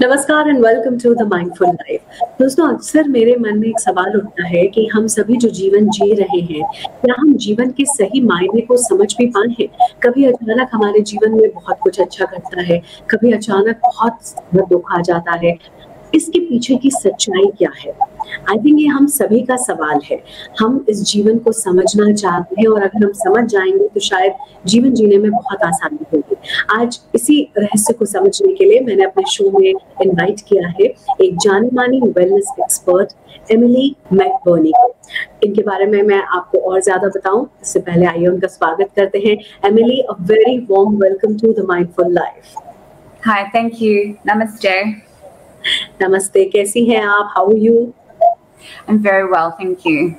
नमस्कार and welcome to the Mindful Life. दोस्तों, अक्सर मेरे मन में एक सवाल उठता है कि हम सभी जो जीवन जी रहे हैं, क्या हम जीवन के सही मायने को समझ भी पाए हैं? कभी अचानक हमारे जीवन में बहुत कुछ अच्छा घटता है, कभी अचानक बहुत दुख आ जाता है। इसके पीछे की सच्चाई क्या है? आई थिंक ये हम सभी का सवाल है। हम इस जीवन को समझना चाहते हैं और अगर हम समझ जाएँगे तो शायद जीवन जीने में बहुत आसानी होगी। आज इसी रहस्य को समझने के लिए मैंने अपने शो में इनवाइट किया है एक जानी-मानी वेलनेस एक्सपर्ट एमिली मैकबर्नी को। इनके बारे में मैं आपको और ज़्यादा बताऊँ, इससे पहले आइए उनका स्वागत करते हैं। Emily, a very warm welcome to the Mindful Life. Hi, thank you. Namaste. नमस्ते, कैसी हैं आप? How are you? I'm very well, thank you.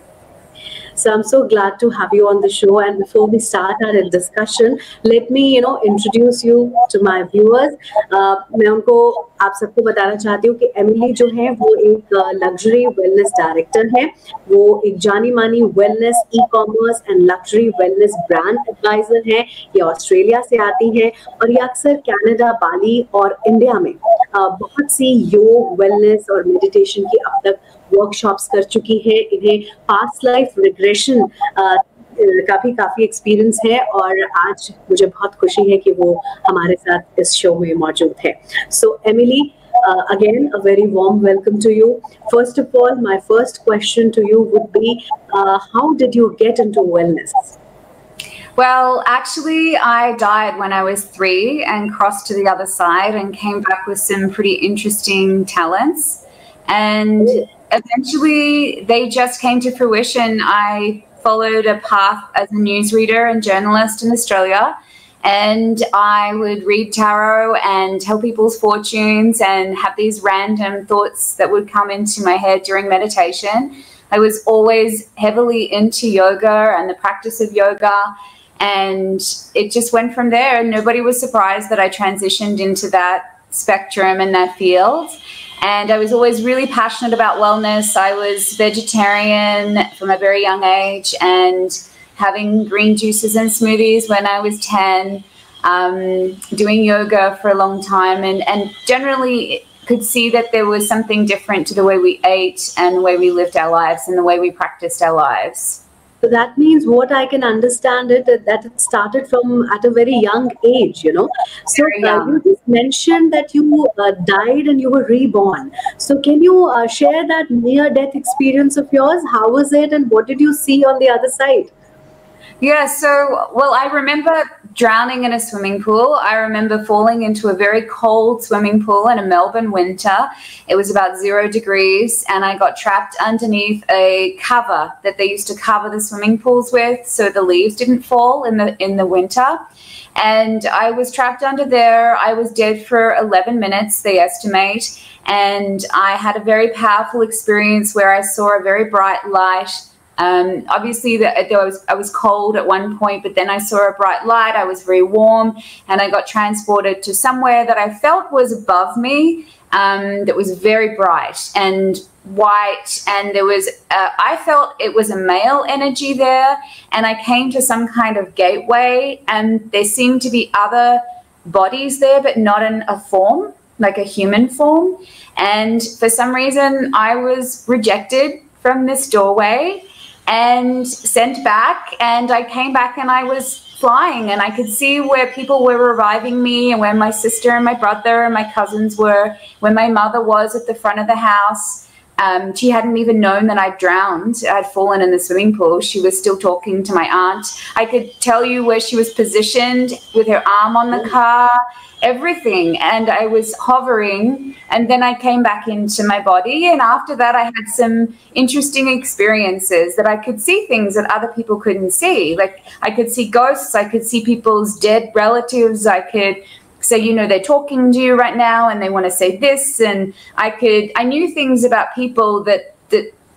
So I'm so glad to have you on the show. And before we start our discussion, let me, introduce you to my viewers. मैं उनको आप सबको बताना चाहती हूँ कि Emily जो है वो एक लग्जरी वेलनेस डायरेक्टर है। वो एक जानी मानी wellness e-commerce and luxury wellness brand advisor है। ये ऑस्ट्रेलिया से आती है और ये अक्सर कनाडा, बाली और इंडिया में बहुत सी योग, वेलनेस और मेडिटेशन की अब तक वर्कशॉप्स कर चुकी है। इन्हें पास्ट लाइफ रिग्रेशन का भी काफी एक्सपीरियंस है और आज मुझे बहुत खुशी है कि वो हमारे साथ इस शो में मौजूद है। सो Emily, again a very warm welcome to you. First of all, my first question to you would be, how did you get into wellness? Well, actually, I died when I was 3 and crossed to the other side and came back with some pretty interesting talents. And eventually, they just came to fruition. I followed a path as a newsreader and journalist in Australia. And I would read tarot and tell people's fortunes and have these random thoughts that would come into my head during meditation. I was always heavily into yoga and the practice of yoga. And it just went from there. Nobody was surprised that I transitioned into that spectrum and that field. And I was always really passionate about wellness. I was vegetarian from a very young age and having green juices and smoothies when I was 10, doing yoga for a long time, and generally could see that there was something different to the way we ate and the way we lived our lives and the way we practiced our lives. So that means what I can understand that it started from at a very young age, you know. So you just mentioned that you died and you were reborn. So can you share that near-death experience of yours? How was it and what did you see on the other side? Yeah, so, well, I remember drowning in a swimming pool. I remember falling into a very cold swimming pool in a Melbourne winter. It was about 0 degrees, and I got trapped underneath a cover that they used to cover the swimming pools with so the leaves didn't fall in the winter. And I was trapped under there. I was dead for 11 minutes, they estimate. And I had a very powerful experience where I saw a very bright light. Obviously, I was cold at one point, but then I saw a bright light. I was very warm, and I got transported to somewhere that I felt was above me, that was very bright and white. And there was, I felt it was a male energy there, and I came to some kind of gateway, and there seemed to be other bodies there, but not in a form, like a human form. And for some reason, I was rejected from this doorway and sent back, and I came back and I was flying, and I could see where people were reviving me and where my sister and my brother and my cousins were, where my mother was at the front of the house. She hadn't even known that I'd drowned. I'd fallen in the swimming pool. She was still talking to my aunt. I could tell you where she was positioned with her arm on the car, everything. And I was hovering, and then I came back into my body. And after that, I had some interesting experiences that I could see things that other people couldn't see. Like I could see ghosts, I could see people's dead relatives, I could say, you know, they're talking to you right now and they want to say this, and I knew things about people that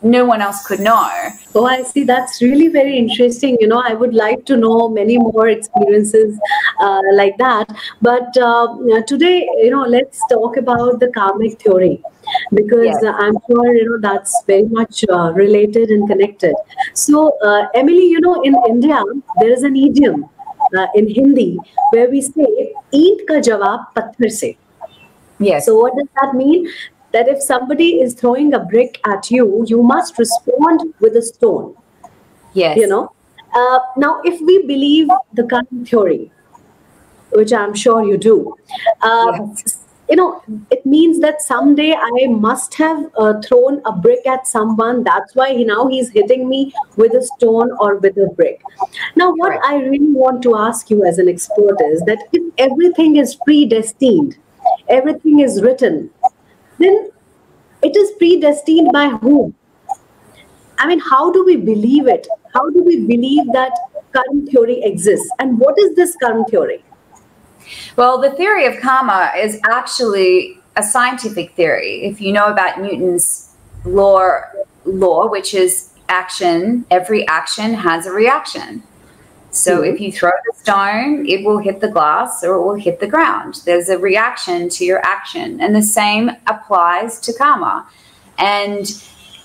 no one else could know. Oh, I see. That's really very interesting. You know, I would like to know many more experiences like that. But today, you know, let's talk about the karmic theory, because Yes. I'm sure, you know, that's very much related and connected. So, Emily, you know, in India, there is an idiom in Hindi where we say, "Eent ka jawab patthar se." Yes. So what does that mean? That if somebody is throwing a brick at you, you must respond with a stone. Yes. You know. Now, if we believe the current theory, which I'm sure you do, Yes. you know, it means that someday I must have thrown a brick at someone. That's why he's hitting me with a stone or with a brick. Now, what Correct. I really want to ask you as an expert is that if everything is predestined, everything is written, then it is predestined by whom? I mean, how do we believe it? How do we believe that current theory exists? And what is this current theory? Well, the theory of karma is actually a scientific theory. If you know about Newton's law, which is action, every action has a reaction. So if you throw the stone, it will hit the glass or it will hit the ground. There's a reaction to your action. And the same applies to karma. And,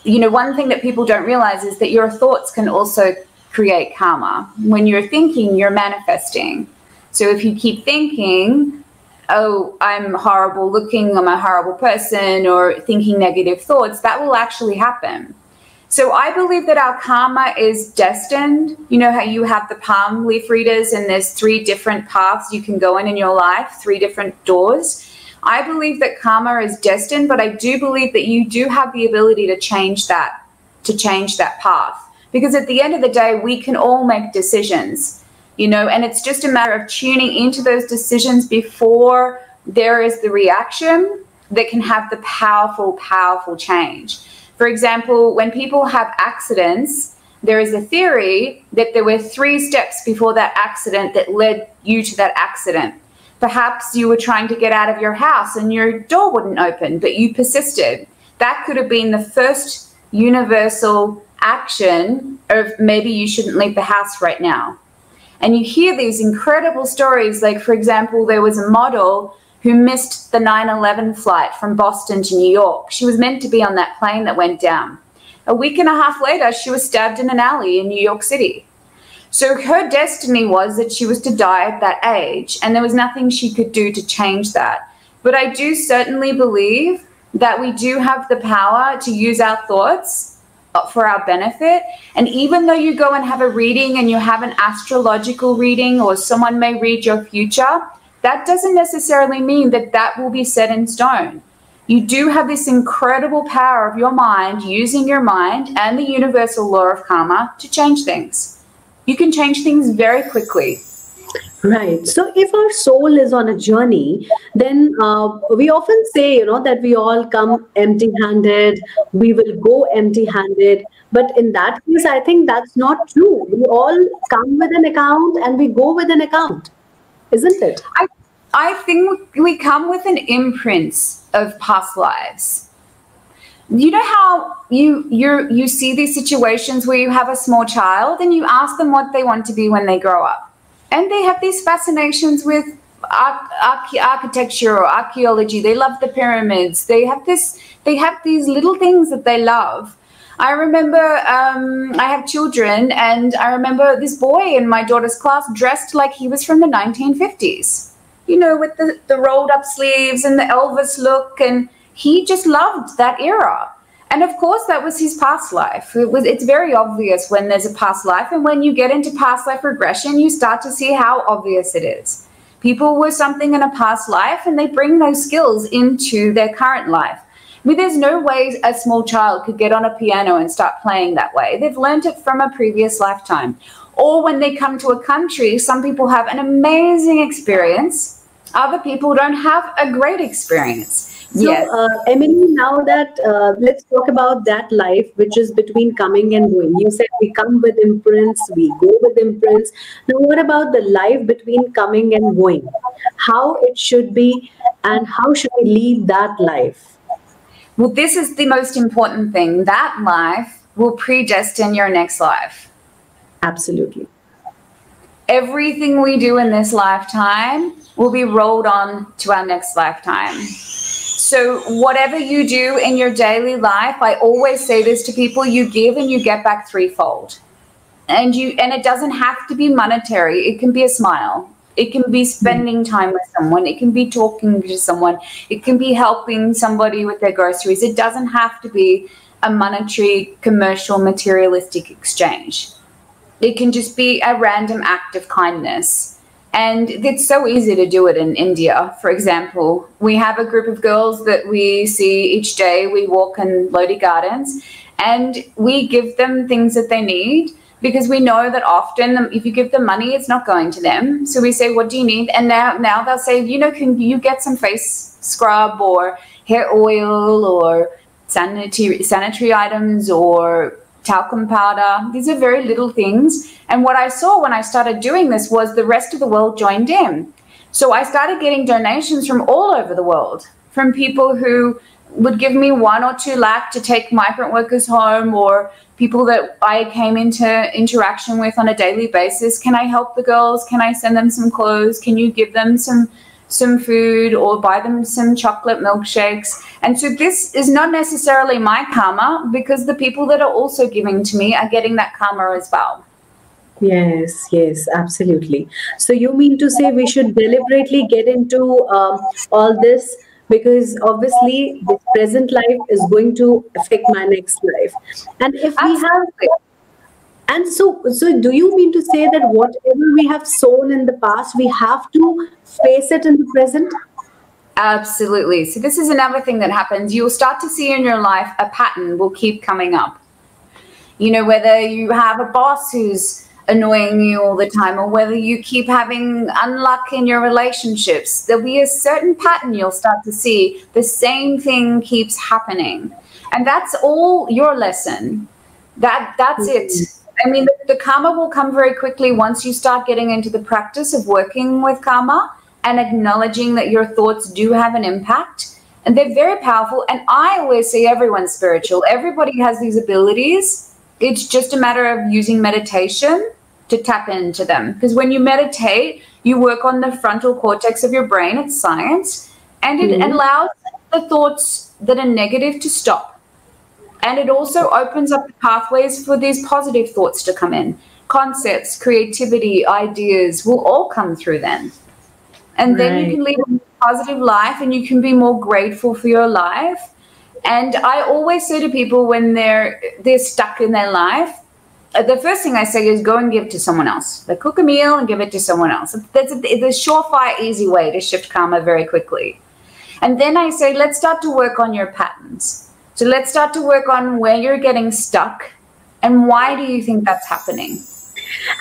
you know, one thing that people don't realize is that your thoughts can also create karma. When you're thinking, you're manifesting. So if you keep thinking, oh, I'm horrible looking, I'm a horrible person, or thinking negative thoughts, that will actually happen. So I believe that our karma is destined. You know how you have the palm leaf readers and there's 3 different paths you can go in your life, 3 different doors. I believe that karma is destined, but I do believe that you do have the ability to change that path. Because at the end of the day, we can all make decisions, you know, and it's just a matter of tuning into those decisions before there is the reaction that can have the powerful, powerful change. For example, when people have accidents, there is a theory that there were 3 steps before that accident that led you to that accident. Perhaps you were trying to get out of your house and your door wouldn't open, but you persisted. That could have been the first universal action of maybe you shouldn't leave the house right now. And you hear these incredible stories, like, for example, there was a model who missed the 9/11 flight from Boston to New York. She was meant to be on that plane that went down. A week and a half later, she was stabbed in an alley in New York City. So her destiny was that she was to die at that age, and there was nothing she could do to change that. But I do certainly believe that we do have the power to use our thoughts for our benefit. And even though you go and have a reading and you have an astrological reading, or someone may read your future, that doesn't necessarily mean that that will be set in stone. You do have this incredible power of your mind, using your mind and the universal law of karma to change things. You can change things very quickly. Right. So if our soul is on a journey, then we often say, you know, that we all come empty-handed, we will go empty-handed. But in that case, I think that's not true. We all come with an account and we go with an account, isn't it? I think we come with an imprint of past lives. You know how you see these situations where you have a small child and you ask them what they want to be when they grow up. And they have these fascinations with architecture or archaeology. They love the pyramids. They have these little things that they love. I remember I have children, and I remember this boy in my daughter's class dressed like he was from the 1950s. You know, with the rolled up sleeves and the Elvis look, and he just loved that era. And of course, that was his past life. It's very obvious when there's a past life. And when you get into past life regression, you start to see how obvious it is. People were something in a past life and they bring those skills into their current life. I mean, there's no way a small child could get on a piano and start playing that way. They've learned it from a previous lifetime. Or when they come to a country, some people have an amazing experience. Other people don't have a great experience. So, yes. Emily, now that let's talk about that life, which is between coming and going. You said we come with imprints, we go with imprints. Now, what about the life between coming and going? How it should be, and how should we lead that life? Well, this is the most important thing. That life will predestine your next life. Absolutely. Everything we do in this lifetime will be rolled on to our next lifetime. So whatever you do in your daily life, I always say this to people, you give and you get back threefold. And it doesn't have to be monetary. It can be a smile. It can be spending time with someone. It can be talking to someone. It can be helping somebody with their groceries. It doesn't have to be a monetary, commercial, materialistic exchange. It can just be a random act of kindness. And it's so easy to do it in India, for example. We have a group of girls that we see each day. We walk in Lodi Gardens and we give them things that they need, because we know that often if you give them money, it's not going to them. So we say, what do you need? And now they'll say, you know, can you get some face scrub or hair oil or sanitary items or talcum powder? These are very little things. And what I saw when I started doing this was the rest of the world joined in. So I started getting donations from all over the world, from people who would give me 1 or 2 lakh to take migrant workers home, or people that I came into interaction with on a daily basis. Can I help the girls? Can I send them some clothes? Can you give them some food or buy them some chocolate milkshakes? And so this is not necessarily my karma, because the people that are also giving to me are getting that karma as well. Yes, absolutely. So you mean to say we should deliberately get into all this, because obviously this present life is going to affect my next life. And if we have, and so do you mean to say that whatever we have sown in the past, we have to face it in the present? Absolutely. So this is another thing that happens. You'll start to see in your life a pattern will keep coming up. You know, whether you have a boss who's annoying you all the time, or whether you keep having unluck in your relationships, there'll be a certain pattern you'll start to see. The same thing keeps happening. And that's all your lesson. That's it. I mean, the karma will come very quickly once you start getting into the practice of working with karma and acknowledging that your thoughts do have an impact. And they're very powerful. And I always say everyone's spiritual. Everybody has these abilities. It's just a matter of using meditation to tap into them. Because when you meditate, you work on the frontal cortex of your brain. It's science. And it allows the thoughts that are negative to stop. And it also opens up the pathways for these positive thoughts to come in. Concepts, creativity, ideas will all come through then. And then you can lead a positive life, and you can be more grateful for your life. And I always say to people when they're stuck in their life, the first thing I say is go and give it to someone else. Like, cook a meal and give it to someone else. That's the surefire, easy way to shift karma very quickly. And then I say, let's start to work on your patterns. So let's start to work on where you're getting stuck and why do you think that's happening?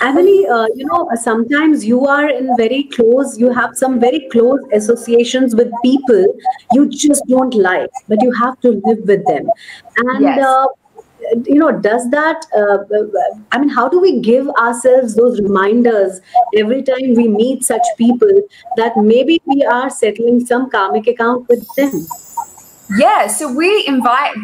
Emily, you know, sometimes you are you have some very close associations with people you just don't like, but you have to live with them. And, yes. You know, does that, I mean, how do we give ourselves those reminders every time we meet such people that maybe we are settling some karmic account with them? Yeah, so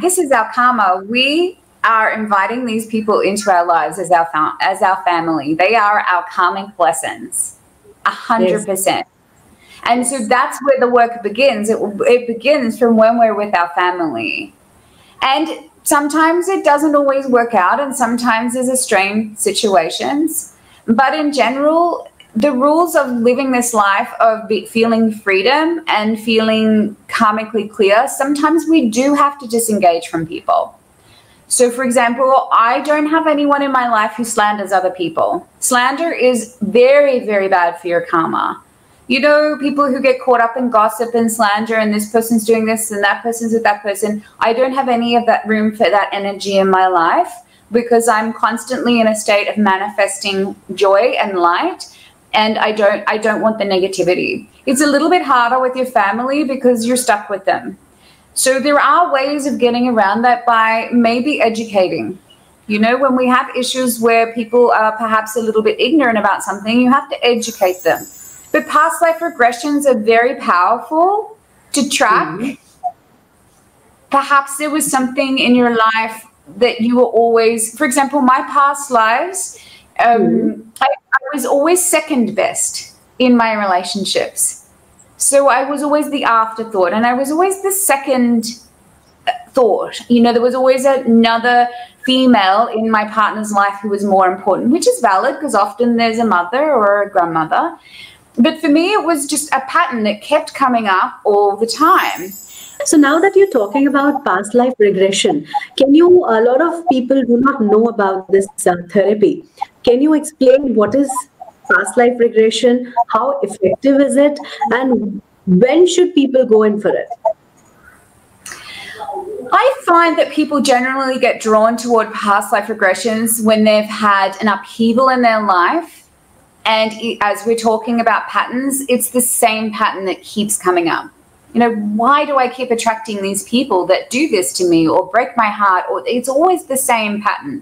this is our karma. We are inviting these people into our lives as our family. They are our karmic blessings, 100%. Yes. And so that's where the work begins. It begins from when we're with our family. And sometimes it doesn't always work out, and sometimes there's strained situations. But in general, the rules of living this life of feeling freedom and feeling karmically clear, sometimes we do have to disengage from people. So, for example, I don't have anyone in my life who slanders other people. Slander is very, very bad for your karma. You know, people who get caught up in gossip and slander, and this person's doing this and that person's with that person. I don't have any of that room for that energy in my life, because I'm constantly in a state of manifesting joy and light, and I don't want the negativity. It's a little bit harder with your family because you're stuck with them. So there are ways of getting around that by maybe educating. You know, when we have issues where people are perhaps a little bit ignorant about something, you have to educate them. But past life regressions are very powerful to track. Perhaps there was something in your life that you were always, for example, my past lives, I was always second best in my relationships. So I was always the afterthought, and I was always the second thought. You know, there was always another female in my partner's life who was more important, which is valid because often there's a mother or a grandmother. But for me, it was just a pattern that kept coming up all the time. So now that you're talking about past life regression, a lot of people do not know about this therapy. Can you explain what is past life regression? How effective is it? And when should people go in for it? I find that people generally get drawn toward past life regressions when they've had an upheaval in their life. And as we're talking about patterns, it's the same pattern that keeps coming up. You know, why do I keep attracting these people that do this to me or break my heart? Or it's always the same pattern.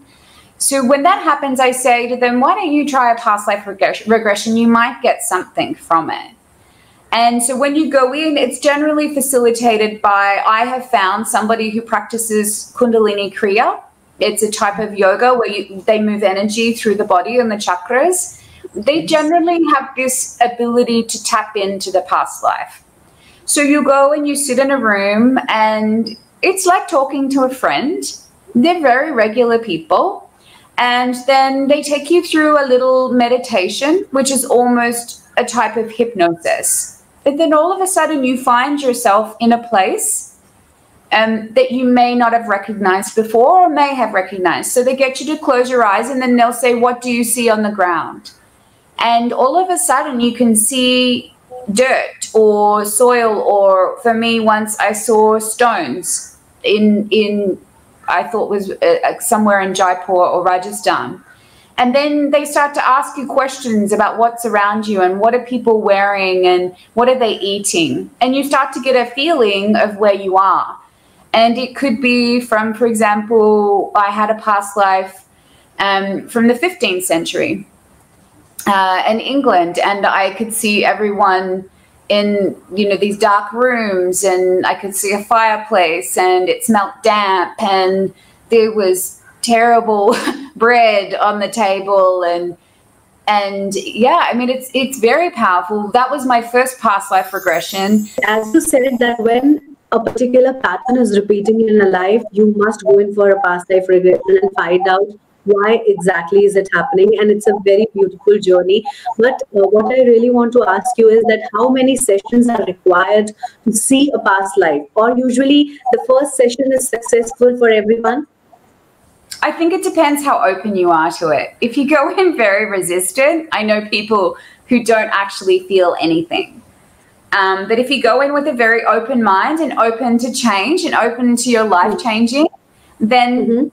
So when that happens, I say to them, why don't you try a past life regression? You might get something from it. And so when you go in, it's generally facilitated by, I have found somebody who practices Kundalini Kriya. It's a type of yoga where they move energy through the body and the chakras. They generally have this ability to tap into the past life. So you go and you sit in a room and it's like talking to a friend. They're very regular people. And then they take you through a little meditation, which is almost a type of hypnosis. But then all of a sudden you find yourself in a place that you may not have recognized before or may have recognized. So they get you to close your eyes and then they'll say, what do you see on the ground? And all of a sudden you can see dirt or soil, or for me, once I saw stones in I thought was somewhere in Jaipur or Rajasthan. And then they start to ask you questions about what's around you and what are people wearing and what are they eating. And you start to get a feeling of where you are. And it could be from, for example, I had a past life from the 15th century. In England, and I could see everyone in, you know, these dark rooms, and I could see a fireplace and it smelled damp and there was terrible bread on the table, and yeah, I mean, it's very powerful. That was my first past life regression. As you said, that when a particular pattern is repeating in a life, you must go in for a past life regression and find out why exactly is it happening. And it's a very beautiful journey. But what I really want to ask you is that how many sessions are required to see a past life? Or usually the first session is successful for everyone? I think it depends how open you are to it. If you go in very resistant, I know people who don't actually feel anything. But if you go in with a very open mind and open to change and open to your life changing, then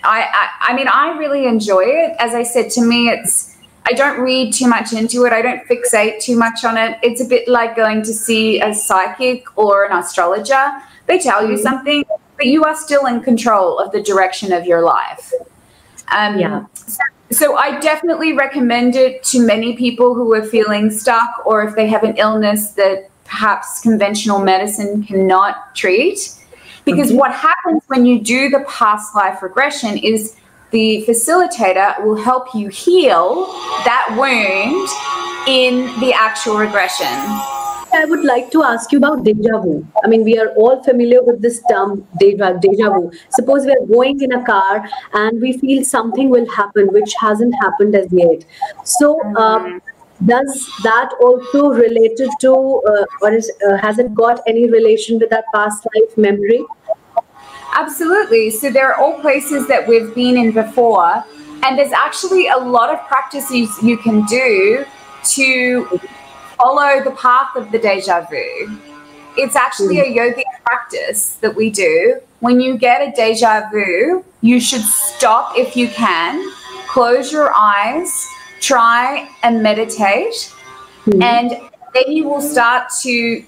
I mean, I really enjoy it. As I said, to me, I don't read too much into it. I don't fixate too much on it. It's a bit like going to see a psychic or an astrologer. They tell you something, but you are still in control of the direction of your life. So I definitely recommend it to many people who are feeling stuck, or if they have an illness that perhaps conventional medicine cannot treat. Because what happens when you do the past life regression is the facilitator will help you heal that wound in the actual regression. I would like to ask you about deja vu. I mean, we are all familiar with this term, deja vu. Suppose we are going in a car and we feel something will happen which hasn't happened as yet. So does that also related to, has it got any relation with that past life memory? Absolutely. So there are all places that we've been in before, and there's actually a lot of practices you can do to follow the path of the deja vu. It's actually a yogic practice that we do. When you get a deja vu, you should stop if you can, close your eyes, try and meditate, and then you will start to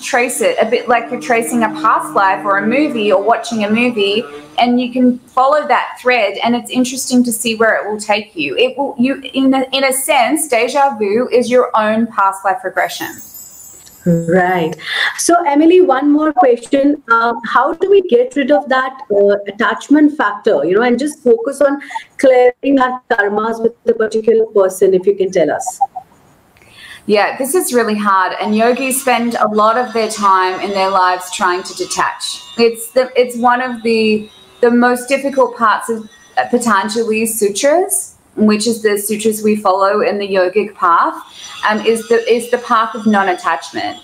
trace it, a bit like you're tracing a past life or a movie or watching a movie, and you can follow that thread, and it's interesting to see where it will take you. In a sense, deja vu is your own past life regression. Right. So, Emily, one more question. How do we get rid of that attachment factor, and just focus on clearing our karmas with the particular person, if you can tell us? Yeah, this is really hard, and yogis spend a lot of their time in their lives trying to detach. It's one of the most difficult parts of Patanjali's sutras, which is the sutras we follow in the yogic path, is the path of non-attachment.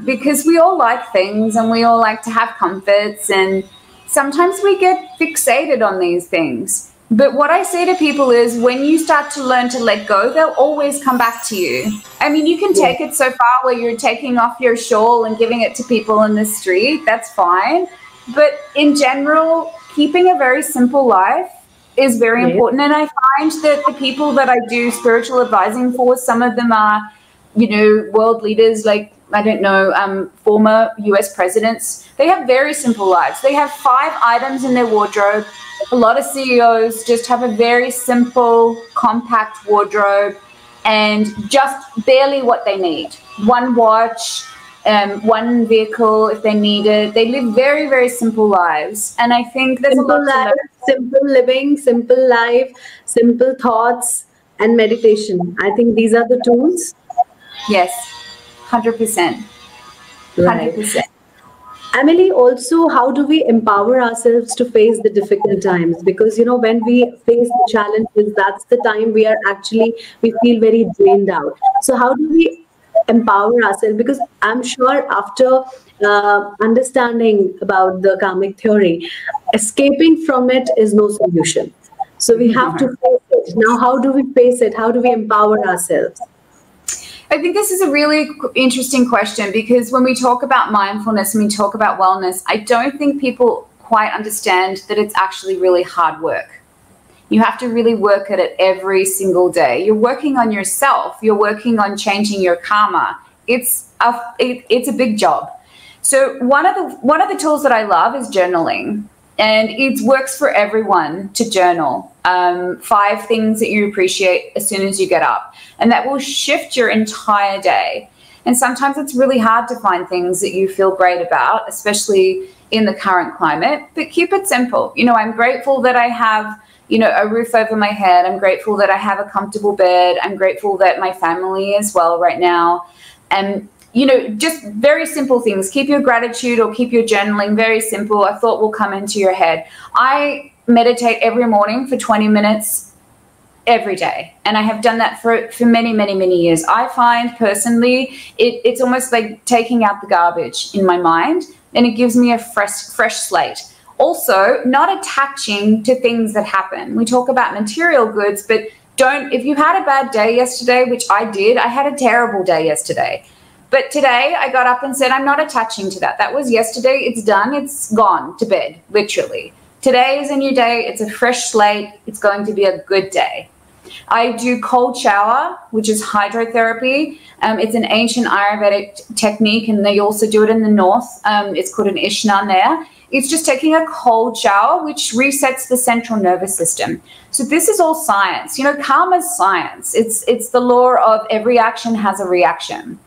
Because we all like things and we all like to have comforts, and sometimes we get fixated on these things. But what I say to people is, when you start to learn to let go, they'll always come back to you. I mean, you can take it so far where you're taking off your shawl and giving it to people in the street. That's fine. But in general, keeping a very simple life is very important. And I find that the people that I do spiritual advising for, some of them are, you know, world leaders, like, I don't know, former US presidents. They have very simple lives. They have 5 items in their wardrobe. A lot of CEOs just have a very simple, compact wardrobe and just barely what they need. One watch, one vehicle if they need it. They live very, very simple lives. And I think there's simple a lot life, simple living, simple life, simple thoughts, and meditation. I think these are the tools. Yes, 100%. 100%. Emily, also, how do we empower ourselves to face the difficult times? Because, you know, when we face the challenges, that's the time we feel very drained out. So how do we empower ourselves? Because I'm sure after understanding about the karmic theory, escaping from it is no solution. So we have to face it. Now, how do we face it? How do we empower ourselves? I think this is a really interesting question, because when we talk about mindfulness and we talk about wellness, I don't think people quite understand that it's actually really hard work. You have to really work at it every single day. You're working on yourself. You're working on changing your karma. It's a big job. So one of the tools that I love is journaling. And it works for everyone to journal. 5 things that you appreciate as soon as you get up. And that will shift your entire day. And sometimes it's really hard to find things that you feel great about, especially in the current climate. But keep it simple. You know, I'm grateful that I have, you know, a roof over my head. I'm grateful that I have a comfortable bed. I'm grateful that my family is well right now. And you know, just very simple things. Keep your gratitude or keep your journaling very simple. A thought will come into your head. I meditate every morning for 20 minutes every day. And I have done that for many, many, many years. I find personally, it's almost like taking out the garbage in my mind, and it gives me a fresh slate. Also, not attaching to things that happen. We talk about material goods, but if you had a bad day yesterday, which I did, I had a terrible day yesterday. But today I got up and said, I'm not attaching to that. That was yesterday. It's done. It's gone to bed, literally. Today is a new day. It's a fresh slate. It's going to be a good day. I do cold shower, which is hydrotherapy. It's an ancient Ayurvedic technique, and they also do it in the north. It's called an Ishnan there. It's just taking a cold shower, which resets the central nervous system. So this is all science. You know, karma is science. It's the law of every action has a reaction.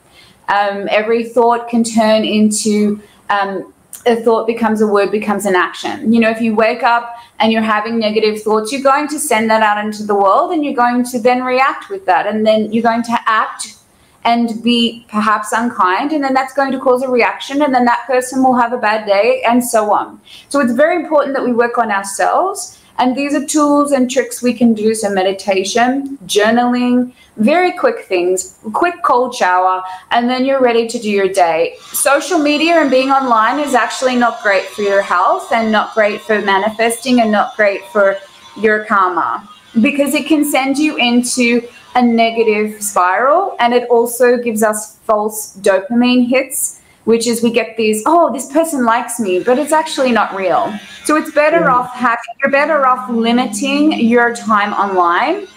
Every thought can turn into a thought becomes a word, becomes an action. You know, if you wake up and you're having negative thoughts, you're going to send that out into the world, and you're going to then react with that. And then you're going to act and be perhaps unkind, and then that's going to cause a reaction, and then that person will have a bad day, and so on. So it's very important that we work on ourselves. And these are tools and tricks we can do. So meditation, journaling, very quick things, quick cold shower, and then you're ready to do your day. Social media and being online is actually not great for your health, and not great for manifesting, and not great for your karma, because it can send you into a negative spiral, and it also gives us false dopamine hits, which is we get these, oh, this person likes me, but it's actually not real. So it's better you're better off limiting your time online,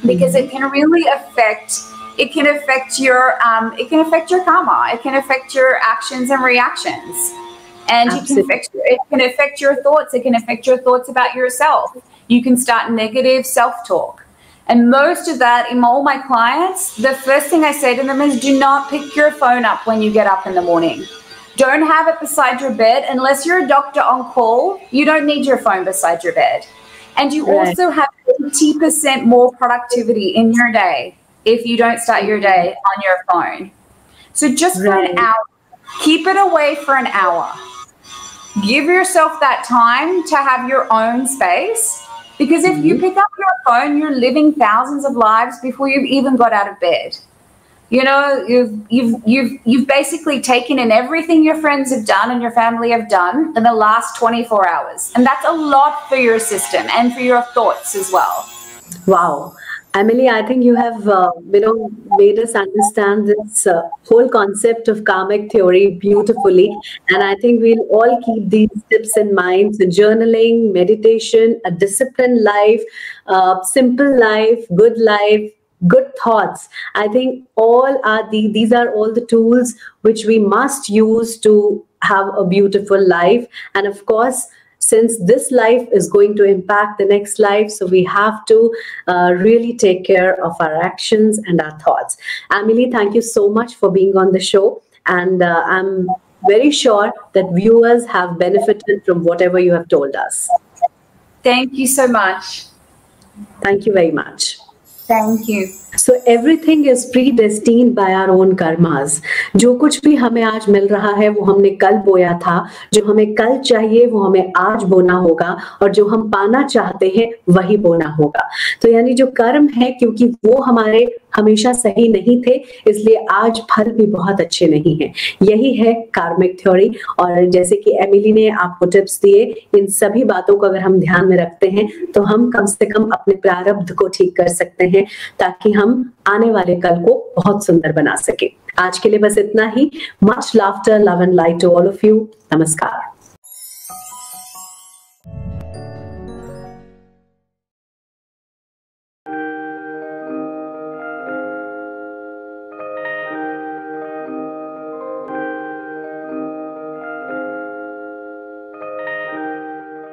because it can really affect your karma. It can affect your actions and reactions. And it can affect your thoughts. It can affect your thoughts about yourself. You can start negative self-talk. And most of that, in all my clients, the first thing I say to them is, do not pick your phone up when you get up in the morning. Don't have it beside your bed. Unless you're a doctor on call, you don't need your phone beside your bed. And you also have 80% more productivity in your day if you don't start your day on your phone. So just for an hour, keep it away for an hour. Give yourself that time to have your own space. Because if you pick up your phone, you're living thousands of lives before you've even got out of bed. You know, you've basically taken in everything your friends have done and your family have done in the last 24 hours. And that's a lot for your system and for your thoughts as well. Wow. Emily, I think you have, made us understand this whole concept of karmic theory beautifully. And I think we'll all keep these tips in mind. So journaling, meditation, a disciplined life, simple life, good thoughts. I think these are all the tools which we must use to have a beautiful life. And of course, since this life is going to impact the next life, so we have to really take care of our actions and our thoughts. Emily, thank you so much for being on the show. And I'm very sure that viewers have benefited from whatever you have told us. Thank you so much. Thank you very much. Thank you. So everything is predestined by our own karmas. जो कुछ भी हमें आज मिल रहा है वो हमने कल बोया था, जो हमें कल चाहिए वो हमें आज बोना होगा, और जो हम पाना चाहते हैं वही बोना होगा। तो यानी जो कर्म है, क्योंकि वो हमारे हमेशा सही नहीं थे, इसलिए आज फल भी बहुत अच्छे नहीं हैं। यही है कार्मिक थ्योरी। और जैसे कि एमिली ने आपको टिप्स दिए, इन सभी बातों को अगर हम ध्यान में रखते हैं तो हम कम से कम अपने प्रारब्ध को ठीक कर सकते हैं, ताकि हम आने वाले कल को बहुत सुंदर बना सके। आज के लिए बस इतना ही। Much laughter, love and light to all of you. नमस्कार।